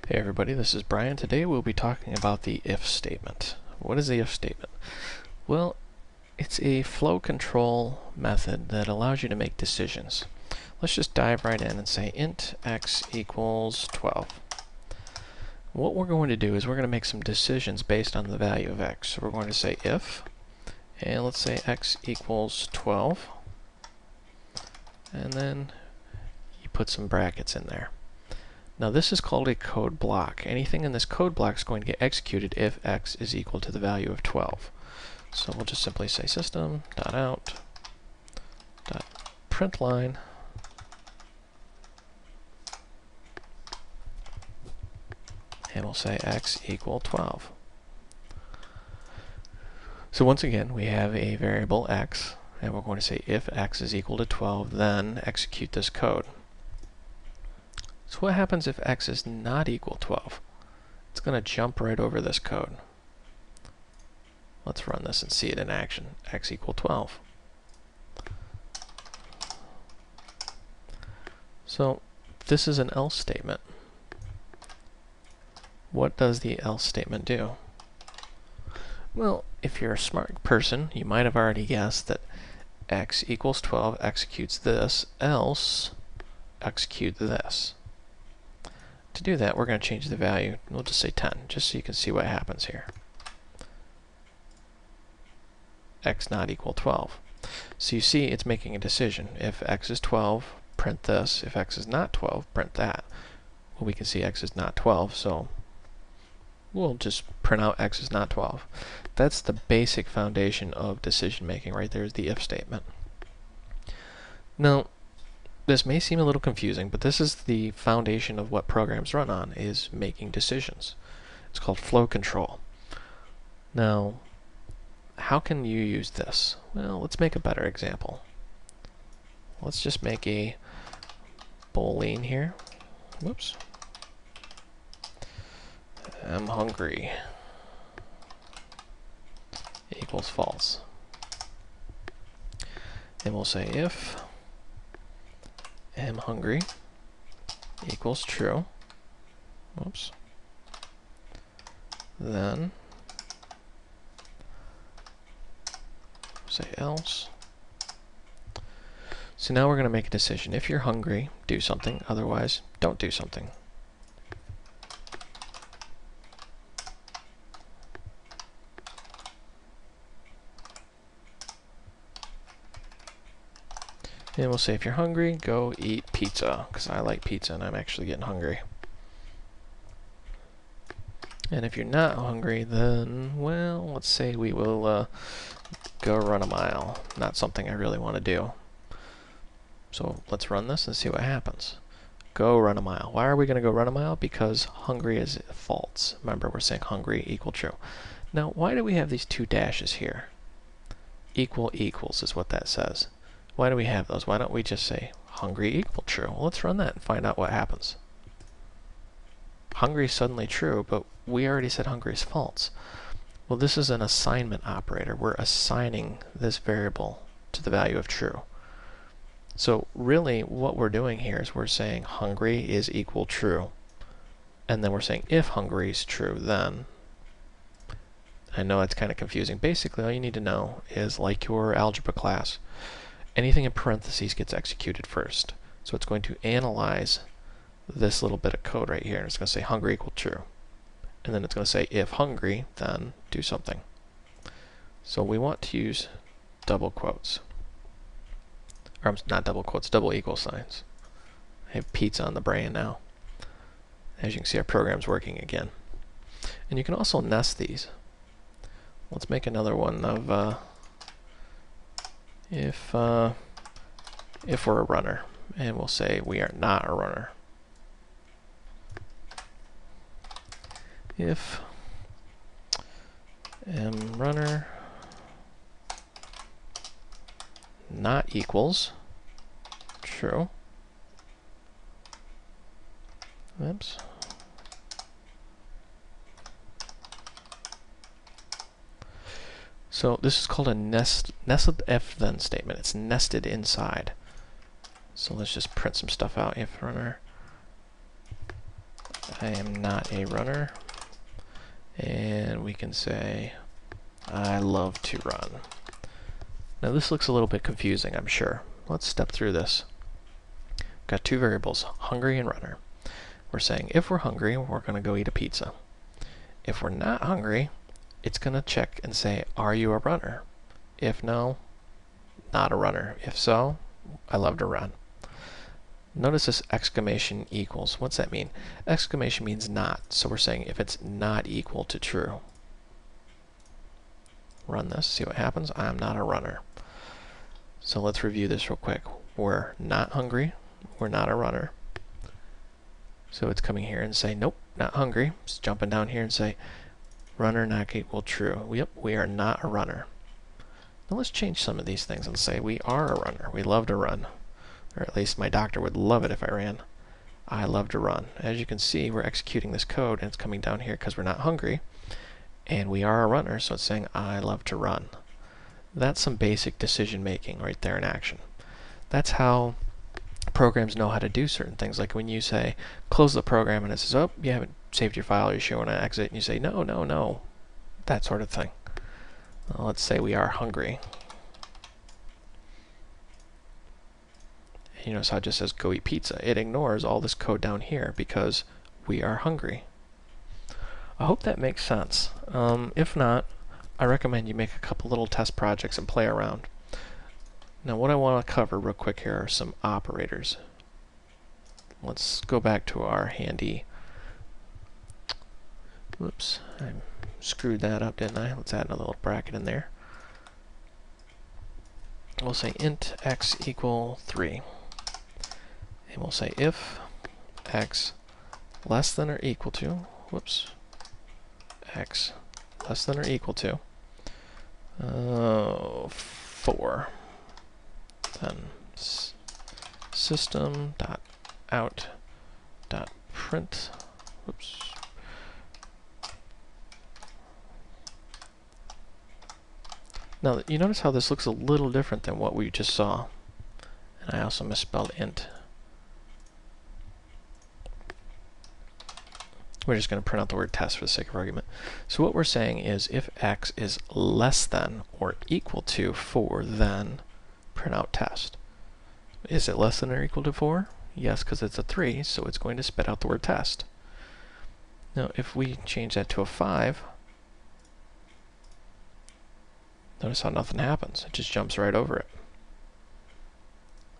Hey everybody, this is Brian. Today we'll be talking about the if statement. What is the if statement? Well, it's a flow control method that allows you to make decisions. Let's just dive right in and say int x equals 12. What we're going to do is we're going to make some decisions based on the value of x. So we're going to say if, and let's say x equals 12, and then you put some brackets in there. Now this is called a code block. Anything in this code block is going to get executed if x is equal to the value of 12. So we'll just simply say system.out.println, and we'll say x equal 12. So once again, we have a variable x, and we're going to say if x is equal to 12, then execute this code. So what happens if x is not equal to 12? It's going to jump right over this code. Let's run this and see it in action. X equal 12. So this is an else statement. What does the else statement do? Well, if you're a smart person, you might have already guessed that x equals 12 executes this, else execute this. To do that, we're going to change the value. We'll just say 10, just so you can see what happens here. X not equal 12. So you see it's making a decision. If x is 12, print this. If x is not 12, print that. Well, we can see x is not 12, so we'll just print out x is not 12. That's the basic foundation of decision making right there, is the if statement. Now, this may seem a little confusing, but this is the foundation of what programs run on, is making decisions. It's called flow control. Now, how can you use this? Well, let's make a better example. Let's just make a boolean here. Whoops. I'm hungry equals false. And we'll say if am hungry equals true, whoops, then say else. So now we're going to make a decision. If you're hungry, do something. Otherwise, don't do something. And we'll say if you're hungry, go eat pizza, because I like pizza and I'm actually getting hungry. And if you're not hungry, then, well, let's say we will go run a mile. Not something I really want to do. So let's run this and see what happens. Go run a mile. Why are we going to go run a mile? Because hungry is false. Remember, we're saying hungry equal true. Now, why do we have these two dashes here? Equal equals is what that says. Why do we have those? Why don't we just say hungry equal true? Well, let's run that and find out what happens. Hungry is suddenly true, but we already said hungry is false. Well, this is an assignment operator. We're assigning this variable to the value of true. So really what we're doing here is we're saying hungry is equal true. And then we're saying if hungry is true, then. I know it's kind of confusing. Basically, all you need to know is, like your algebra class, anything in parentheses gets executed first. So it's going to analyze this little bit of code right here, and it's going to say hungry equal true. And then it's going to say if hungry, then do something. So we want to use double quotes. Or not double quotes, double equal signs. I have pizza on the brain now. As you can see, our program's working again. And you can also nest these. Let's make another one of if we're a runner, and we'll say we are not a runner. If runner not equals true. Oops. So this is called a nested if-then statement. It's nested inside. So let's just print some stuff out. If runner I am not a runner. And we can say, I love to run. Now this looks a little bit confusing, I'm sure. Let's step through this. Got two variables, hungry and runner. We're saying if we're hungry, we're going to go eat a pizza. If we're not hungry, it's going to check and say, are you a runner? If no, not a runner. If so, I love to run. Notice this exclamation equals. What's that mean? Exclamation means not. So we're saying if it's not equal to true. Run this, see what happens. I'm not a runner. So let's review this real quick. We're not hungry. We're not a runner. So it's coming here and say, nope, not hungry. It's jumping down here and say, runner not equal true. Yep, we are not a runner. Now let's change some of these things and say we are a runner. We love to run. Or at least my doctor would love it if I ran. I love to run. As you can see, we're executing this code and it's coming down here because we're not hungry. And we are a runner, so it's saying I love to run. That's some basic decision making right there in action. That's how programs know how to do certain things. Like when you say close the program and it says, oh, you haven't saved your file, you're sure you want to exit, and you say no, no, no. That sort of thing. Let's say we are hungry. You notice how it just says go eat pizza. It ignores all this code down here because we are hungry. I hope that makes sense. If not, I recommend you make a couple little test projects and play around. Now what I want to cover real quick here are some operators. Let's go back to our handy... Whoops, I screwed that up, didn't I? Let's add another little bracket in there. We'll say int x equal 3. And we'll say if x less than or equal to, whoops, x less than or equal to 4, then system.out.print, whoops, now you notice how this looks a little different than what we just saw, and I also misspelled int. We're just going to print out the word test for the sake of argument. So what we're saying is if x is less than or equal to 4, then print out test. Is it less than or equal to 4? Yes, because it's a 3, so it's going to spit out the word test. Now if we change that to a 5, notice how nothing happens. It just jumps right over it.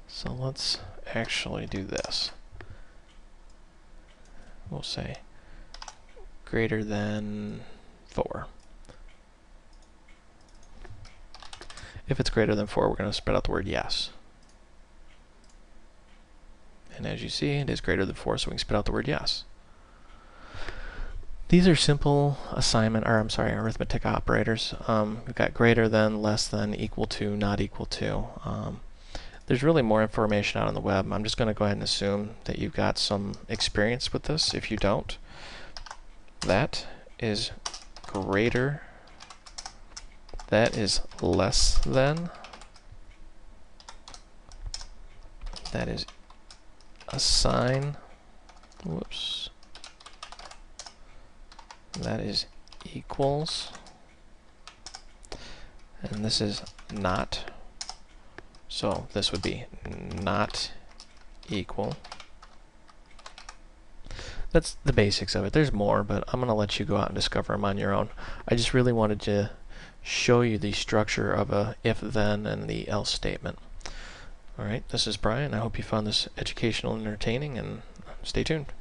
So let's actually do this. We'll say greater than 4. If it's greater than 4, we're going to spit out the word yes. And as you see, it is greater than 4, so we can spit out the word yes. These are simple arithmetic operators. We've got greater than, less than, equal to, not equal to. There's really more information out on the web. I'm just going to go ahead and assume that you've got some experience with this. If you don't, that is greater, that is less than, that is a sign, whoops, that is equals, and this is not, so this would be not equal. That's the basics of it. There's more, but I'm going to let you go out and discover them on your own. I just really wanted to show you the structure of a if-then and the else statement. Alright, this is Brian. I hope you found this educational and entertaining, and stay tuned.